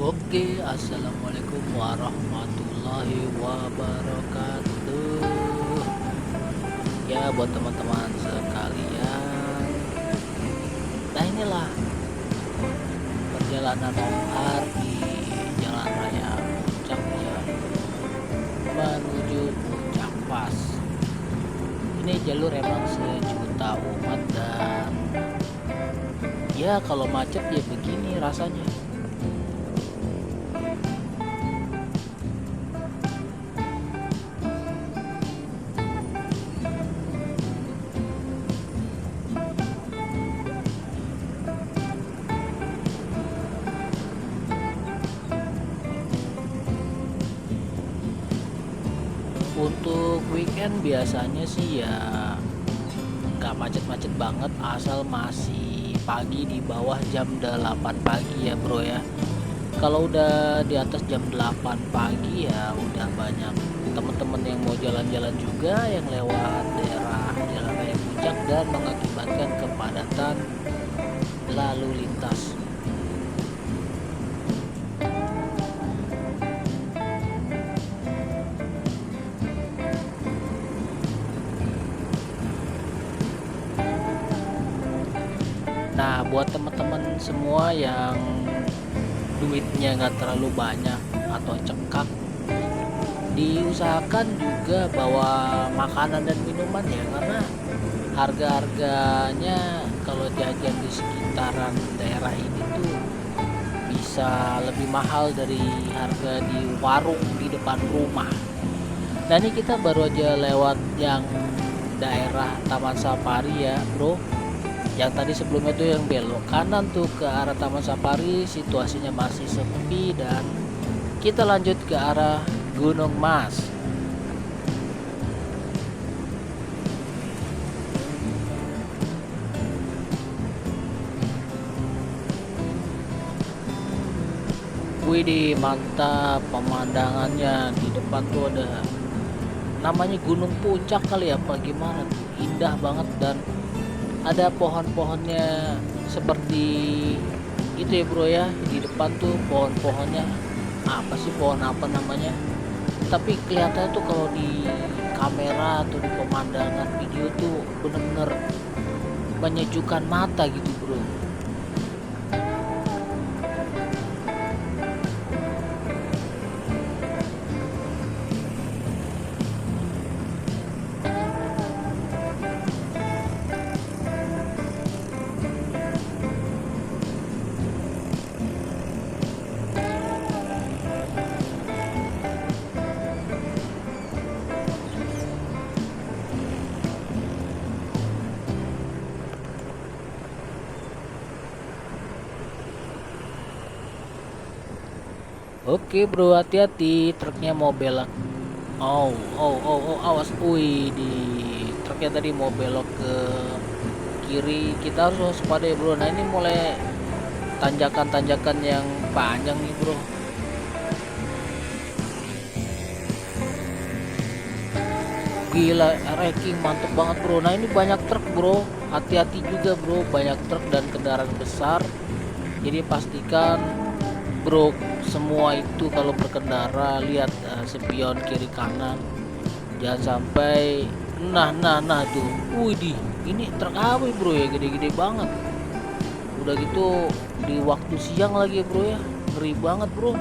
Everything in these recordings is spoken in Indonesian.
Oke, assalamualaikum warahmatullahi wabarakatuh. Ya, buat teman-teman sekalian, nah inilah perjalanan Om di Jalan Raya Puncak ya, menuju Puncak Pas. Ini jalur emang sejuta umat dan ya kalau macet ya begini rasanya. Untuk weekend biasanya sih ya nggak macet-macet banget asal masih pagi di bawah jam 8 pagi ya bro ya. Kalau udah di atas jam 8 pagi ya udah banyak teman-teman yang mau jalan-jalan juga yang lewat daerah Jalan Raya Puncak dan mengakibatkan kepadatan lalu lintas. Nah, buat teman-teman semua yang duitnya nggak terlalu banyak atau cekak, diusahakan juga bawa makanan dan minuman ya, karena harga-harganya kalau jajan di sekitaran daerah ini tuh bisa lebih mahal dari harga di warung di depan rumah. Nah, ini kita baru aja lewat yang daerah Taman Safari ya bro. Yang tadi sebelumnya tuh yang belok kanan tuh ke arah Taman Safari, situasinya masih sepi dan kita lanjut ke arah Gunung Mas. Widih, mantap pemandangannya. Di depan tuh ada namanya Gunung Puncak kali ya, apa gimana tuh. Indah banget dan ada pohon-pohonnya seperti itu ya bro ya. Di depan tuh pohon-pohonnya apa sih, pohon apa namanya, tapi kelihatannya tuh kalau di kamera atau di pemandangan video tuh bener-bener menyejukkan mata gitu bro. Oke bro, hati-hati, truknya mau belok. Oh, oh, oh, oh, awas. Wih, di truknya tadi mau belok ke kiri. Kita harus waspada ya bro. Nah, ini mulai tanjakan-tanjakan yang panjang nih bro. Gila, ranking mantep banget bro. Nah, ini banyak truk bro. Hati-hati juga bro, banyak truk dan kendaraan besar. Jadi pastikan bro, semua itu kalau berkendara lihat spion kiri kanan, jangan sampai nah tuh. Wih, ini truk apa ya, bro ya, gede-gede banget. Udah gitu di waktu siang lagi ya bro ya, ngeri banget bro.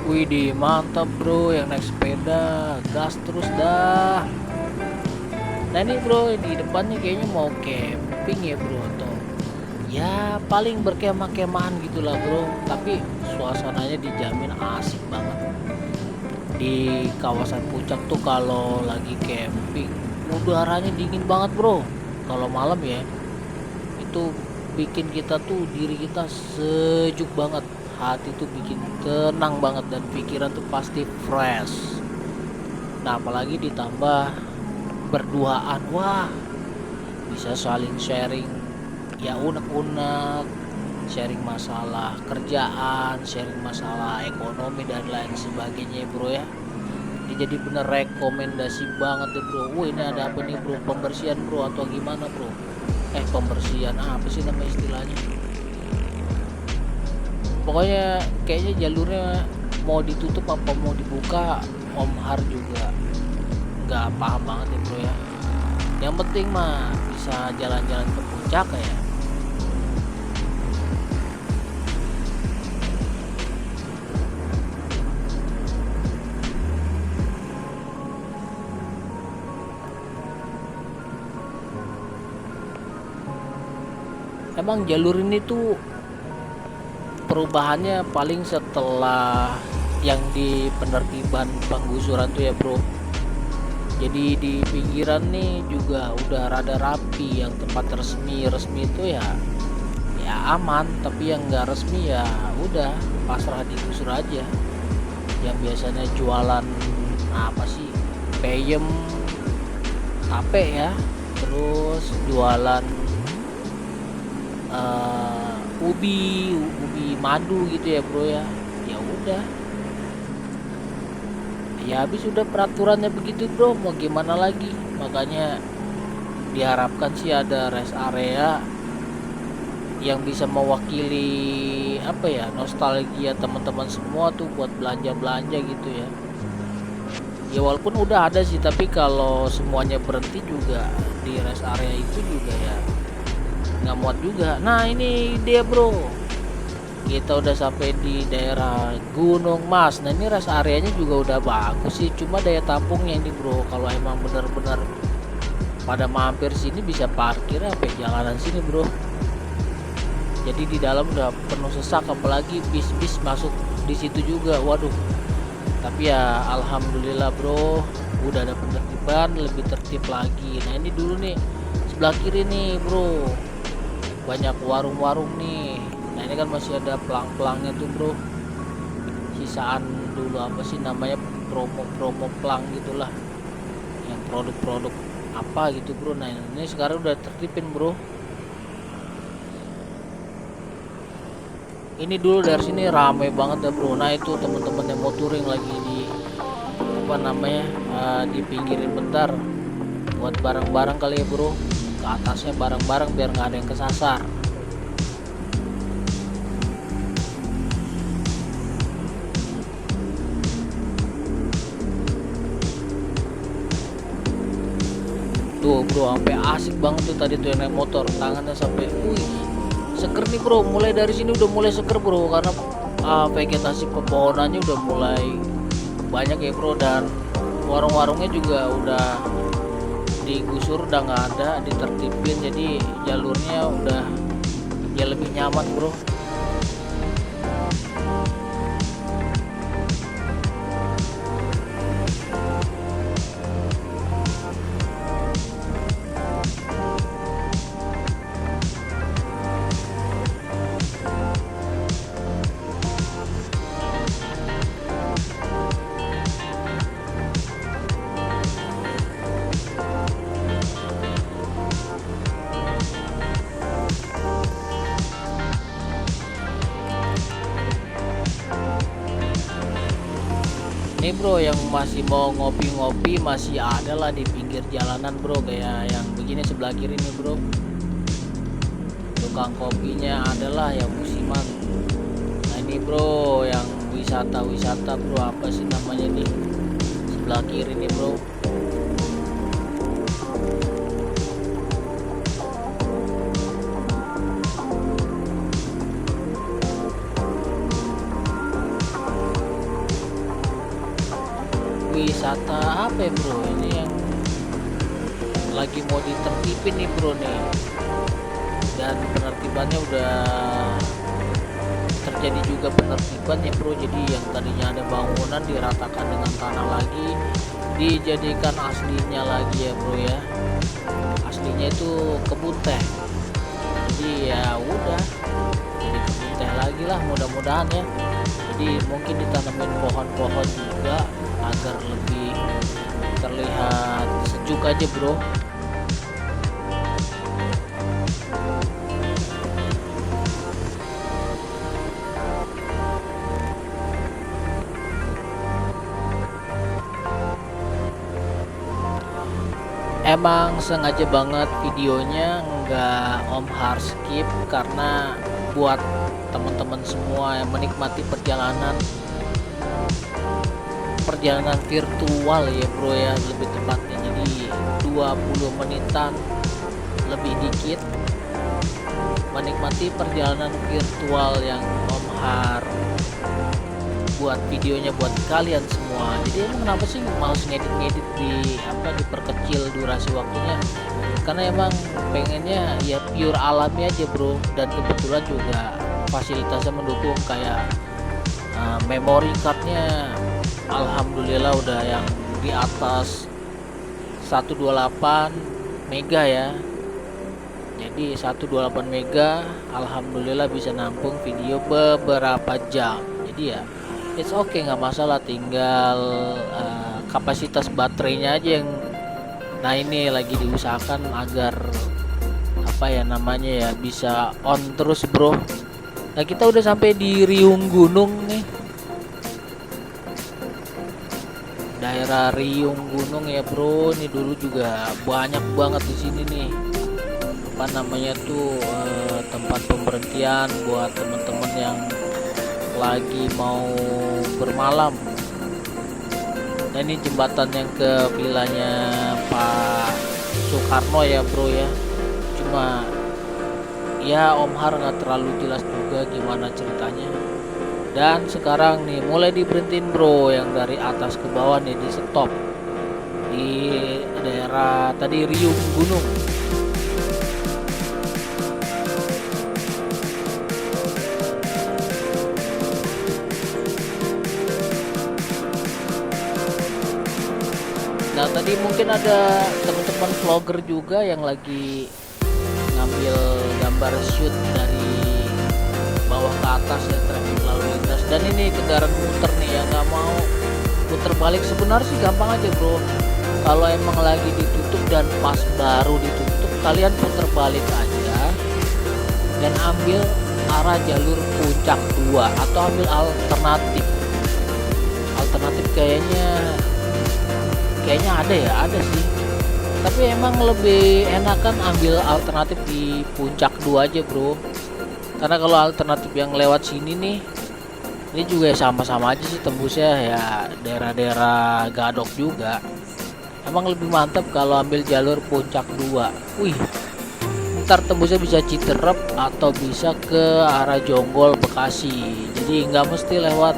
Widih, mantap bro, yang naik sepeda, gas terus dah. Nah ini bro, di depannya kayaknya mau camping ya bro, atau ya paling berkemah-kemahan gitulah bro. Tapi suasananya dijamin asik banget. Di kawasan puncak tuh kalau lagi camping, udaranya dingin banget bro. Kalau malam ya, itu bikin kita tuh, diri kita sejuk banget, hati tuh bikin tenang banget, dan pikiran tuh pasti fresh. Nah apalagi ditambah berduaan, wah bisa saling sharing ya, unek-unek, sharing masalah kerjaan, sharing masalah ekonomi dan lain sebagainya bro ya. Ini jadi bener rekomendasi banget deh bro. Wah ini ada apa nih bro, pembersihan bro atau gimana bro? Pembersihan apa sih nama istilahnya, pokoknya kayaknya jalurnya mau ditutup apa mau dibuka, Om Har juga nggak paham banget ya bro ya. Yang penting mah bisa jalan-jalan ke puncak ya. Emang jalur ini tuh perubahannya paling setelah yang di penertiban penggusuran tuh ya bro. Jadi di pinggiran nih juga udah rada rapi, yang tempat resmi itu ya aman, tapi yang nggak resmi ya udah pasrah digusur aja. Yang biasanya jualan apa sih, peyem, tape ya, terus jualan ubi madu gitu ya bro ya. Ya udah, ya habis udah peraturannya begitu bro, mau gimana lagi. Makanya diharapkan sih ada rest area yang bisa mewakili apa ya, nostalgia teman-teman semua tuh buat belanja-belanja gitu ya. Ya walaupun udah ada sih, tapi kalau semuanya berhenti juga di rest area itu juga ya nggak muat juga. Nah ini dia bro, kita udah sampai di daerah Gunung Mas. Nah ini rest areanya juga udah bagus sih, cuma daya tampungnya ini bro, kalau emang bener-bener pada mampir sini bisa parkir sampai jalanan sini bro. Jadi di dalam udah penuh sesak, apalagi bis-bis masuk di situ juga. Waduh. Tapi ya alhamdulillah bro, udah ada penertiban, lebih tertib lagi. Nah ini dulu nih sebelah kiri nih bro, banyak warung-warung nih. Nah ini kan masih ada pelang-pelangnya tuh bro, sisaan dulu apa sih namanya, promo-promo pelang gitulah, yang produk-produk apa gitu bro. Nah ini sekarang udah tertipin bro. Ini dulu dari sini rame banget ya bro. Nah itu teman-teman yang mau touring lagi di apa namanya, di pinggirin bentar buat barang-barang kali ya bro, ke atasnya barang-barang biar nggak ada yang kesasar. Tuh bro, sampai asik banget tuh tadi tuh yang naik motor, tangannya sampai wih seger nih bro. Mulai dari sini udah mulai seger bro, karena vegetasi pepohonannya udah mulai banyak ya bro, dan warung-warungnya juga udah digusur, udah nggak ada, ditertipin, jadi jalurnya udah ya lebih nyaman bro. Ini bro, yang masih mau ngopi-ngopi masih ada lah di pinggir jalanan bro, kayak yang begini sebelah kiri nih bro. Tukang kopinya adalah yang musiman. Nah ini bro, yang wisata-wisata bro, apa sih namanya nih, sebelah kiri nih bro. wisata apa ya bro, ini yang lagi mau ditertipin nih bro nih, dan penertibannya udah terjadi juga penertiban ya bro. Jadi yang tadinya ada bangunan diratakan dengan tanah lagi, dijadikan aslinya lagi ya bro ya. Aslinya itu kebun teh, jadi ya udah jadi kebun teh lagi lah mudah-mudahan ya. Jadi mungkin ditanamin pohon-pohon juga agar lebih terlihat sejuk aja bro. Emang sengaja banget videonya nggak Om Har skip, karena buat teman-teman semua yang menikmati perjalanan virtual ya bro ya, lebih tepatnya. Jadi 20 menitan lebih dikit menikmati perjalanan virtual yang Om Har buat videonya buat kalian semua. Jadi emang kenapa sih males ngedit diperkecil durasi waktunya, karena emang pengennya ya pure alami aja bro. Dan kebetulan juga fasilitasnya mendukung, kayak memory cardnya alhamdulillah udah yang di atas 128 mega ya. Jadi 128 mega alhamdulillah bisa nampung video beberapa jam. Jadi ya it's okay, nggak masalah, tinggal kapasitas baterainya aja yang ini lagi diusahakan agar ya bisa on terus bro. Nah kita udah sampai di Riung Gunung nih, daerah Riung Gunung ya bro. Ini dulu juga banyak banget di sini nih tempat pemberhentian buat teman-teman yang lagi mau bermalam. Nah ini jembatan yang ke vilanya Pak Soekarno ya bro ya. Cuma ya Om Har nggak terlalu jelas juga gimana ceritanya. Dan sekarang nih mulai diberhentiin bro, yang dari atas ke bawah nih di stop di daerah tadi Riung Gunung. Nah tadi mungkin ada teman-teman vlogger juga yang lagi ngambil gambar shoot dari bawah ke atas ya, traffic lalu lintas. Dan ini kendaraan muter nih yang nggak mau puter balik. Sebenarnya sih gampang aja bro, kalau emang lagi ditutup dan pas baru ditutup, kalian puter balik aja dan ambil arah jalur puncak 2 atau ambil alternatif kayaknya ada sih, tapi emang lebih enakan ambil alternatif di puncak 2 aja bro. Karena kalau alternatif yang lewat sini nih, ini juga sama-sama aja sih tembusnya ya, daerah-daerah Gadok juga. Emang lebih mantap kalau ambil jalur puncak 2. Wih, ntar tembusnya bisa Citerep atau bisa ke arah Jonggol Bekasi. Jadi nggak mesti lewat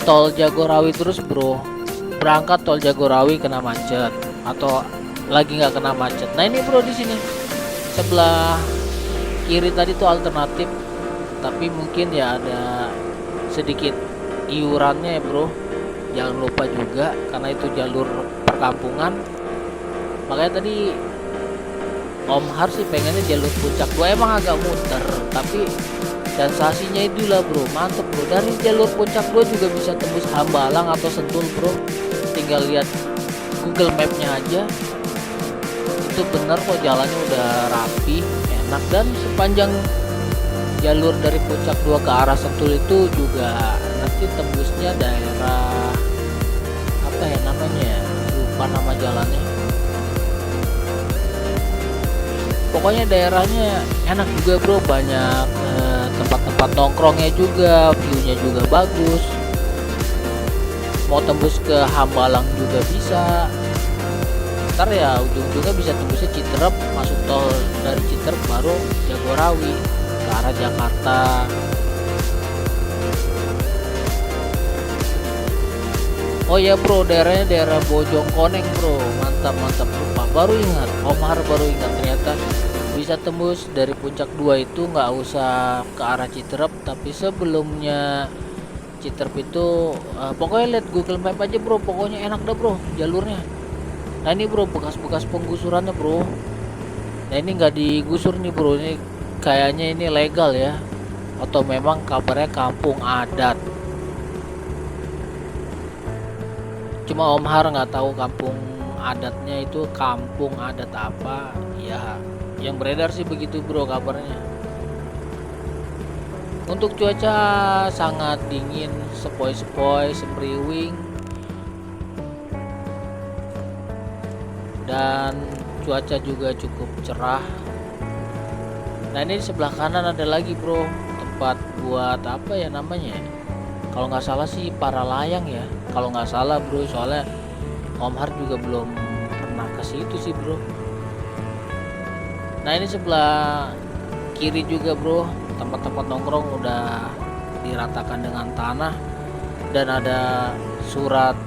tol Jagorawi terus bro. Berangkat tol Jagorawi kena macet, atau lagi nggak kena macet. Nah ini bro, di sini sebelah kiri tadi tuh alternatif, tapi mungkin ya ada sedikit iurannya ya bro. Jangan lupa juga karena itu jalur perkampungan. Makanya tadi Om Har sih pengennya jalur puncak 2, emang agak muter, tapi sensasinya itulah bro, mantep bro. Dari jalur puncak 2 juga bisa tembus Hambalang atau Sentul bro. Tinggal lihat Google Mapnya aja, itu bener kok, jalannya udah rapi, enak. Dan sepanjang jalur dari puncak 2 ke arah Sentul itu juga nanti tembusnya daerah lupa nama jalannya. Pokoknya daerahnya enak juga bro, banyak tempat-tempat nongkrongnya juga, viewnya juga bagus. Mau tembus ke Hambalang juga bisa. Ntar ya ujung-ujungnya bisa tembusnya Citerep, masuk tol dari Citerep baru Jagorawi ke arah Jakarta. Oh ya bro, daerahnya daerah Bojongkoneng bro. Mantap mantap, lupa baru ingat, Om Har baru ingat ternyata bisa tembus dari puncak 2 itu nggak usah ke arah Citerep, tapi sebelumnya Citerep itu pokoknya lihat Google Map aja bro, pokoknya enak dah bro jalurnya. Nah ini bro bekas-bekas penggusurannya bro. Nah ini nggak digusur nih bro, ini kayaknya ini legal ya, atau memang kabarnya kampung adat. Cuma Om Har nggak tahu kampung adatnya itu kampung adat apa ya, yang beredar sih begitu bro kabarnya. Untuk cuaca sangat dingin, sepoi-sepoi, semriwing, dan cuaca juga cukup cerah. Nah ini di sebelah kanan ada lagi bro tempat buat apa ya namanya, kalau nggak salah sih para layang ya, kalau nggak salah bro, soalnya Om Har juga belum pernah ke situ sih bro. Nah ini sebelah kiri juga bro, tempat-tempat nongkrong udah diratakan dengan tanah, dan ada surat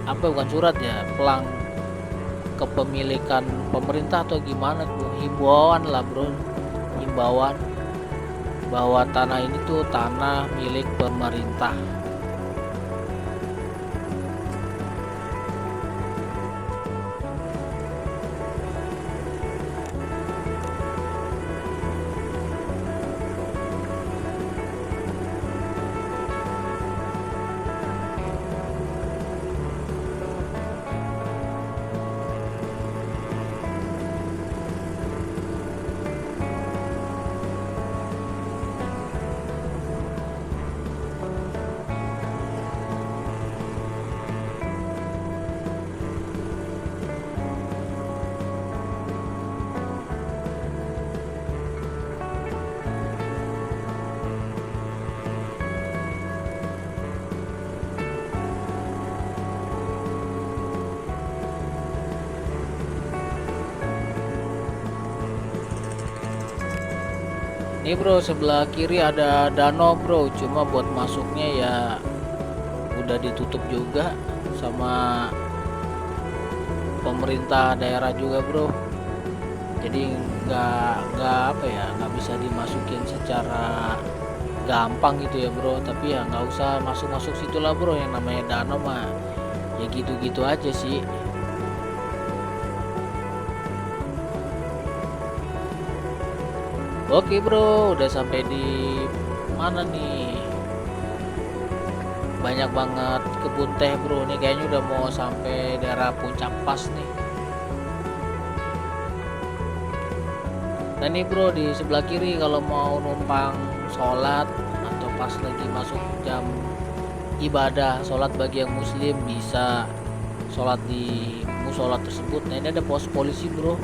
apa, bukan surat ya, pelang kepemilikan pemerintah atau gimana bro, himbauan lah bro, himbauan bahwa tanah ini tuh tanah milik pemerintah. Ini bro sebelah kiri ada danau bro, cuma buat masuknya ya udah ditutup juga sama pemerintah daerah juga bro, jadi nggak apa ya, nggak bisa dimasukin secara gampang gitu ya bro. Tapi ya nggak usah masuk situ lah bro, yang namanya danau mah ya gitu-gitu aja sih. Oke bro, udah sampai di mana nih? Banyak banget kebun teh bro, nih kayaknya udah mau sampai daerah puncak pas nih. Nah nih bro, di sebelah kiri kalau mau numpang sholat atau pas lagi masuk jam ibadah sholat bagi yang muslim, bisa sholat di musola tersebut. Nah ini ada pos polisi bro,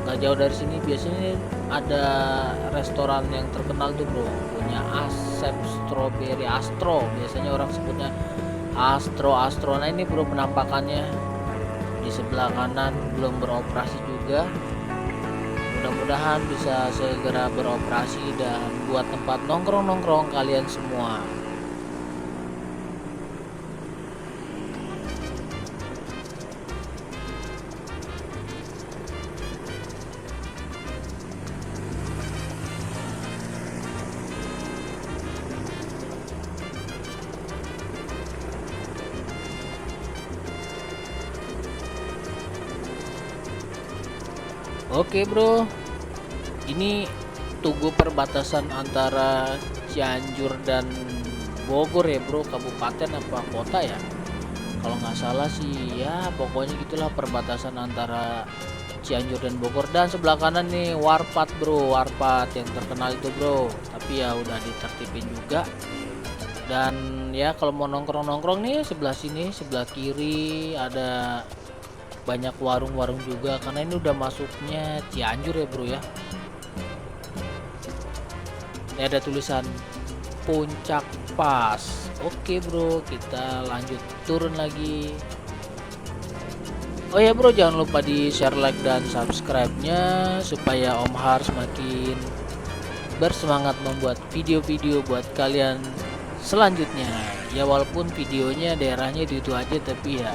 nggak jauh dari sini. Biasanya ada restoran yang terkenal tuh bro, punya Asep Strawberry Astro, biasanya orang sebutnya Astro. Nah ini bro penampakannya di sebelah kanan belum beroperasi juga, mudah-mudahan bisa segera beroperasi dan buat tempat nongkrong kalian semua. Oke bro, ini Tugu perbatasan antara Cianjur dan Bogor ya bro, kabupaten apa kota ya, kalau nggak salah sih ya, pokoknya gitulah perbatasan antara Cianjur dan Bogor. Dan sebelah kanan nih Warpat bro, Warpat yang terkenal itu bro, tapi ya udah ditertipin juga. Dan ya kalau mau nongkrong nih sebelah sini, sebelah kiri ada banyak warung-warung juga, karena ini udah masuknya Cianjur ya bro ya. Ini ada tulisan Puncak Pas. Oke bro, kita lanjut turun lagi. Oh ya bro, jangan lupa di share, like, dan subscribe-nya supaya Om Har semakin bersemangat membuat video-video buat kalian selanjutnya. Ya walaupun videonya daerahnya itu aja, tapi ya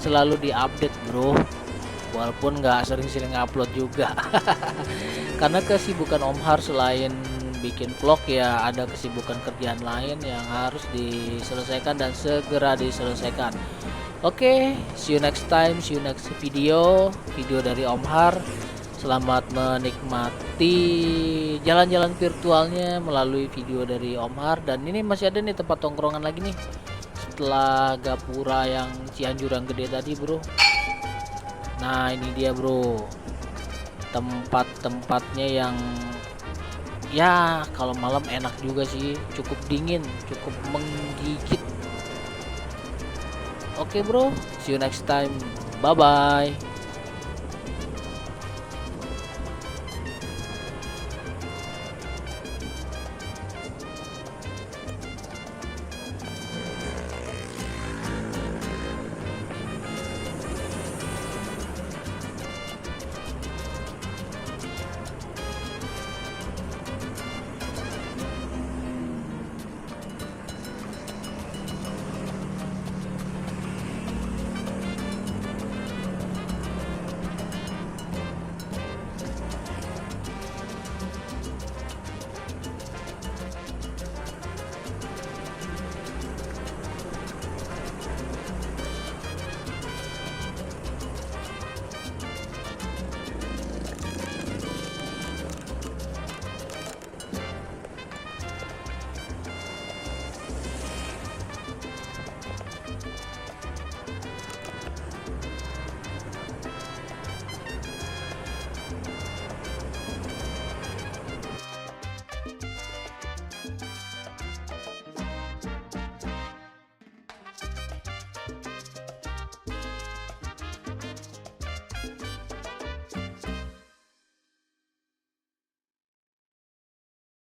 selalu diupdate bro, walaupun nggak sering-sering upload juga. Karena kesibukan Om Har selain bikin vlog ya ada kesibukan kerjaan lain yang harus diselesaikan dan segera diselesaikan. Oke, see you next time, see you next video dari Om Har. Selamat menikmati jalan-jalan virtualnya melalui video dari Om Har. Dan ini masih ada nih tempat tongkrongan lagi nih setelah Gapura yang Cianjur yang gede tadi bro. Nah ini dia bro, tempat-tempatnya yang ya kalau malam enak juga sih, cukup dingin, cukup menggigit. Oke bro, see you next time, bye bye.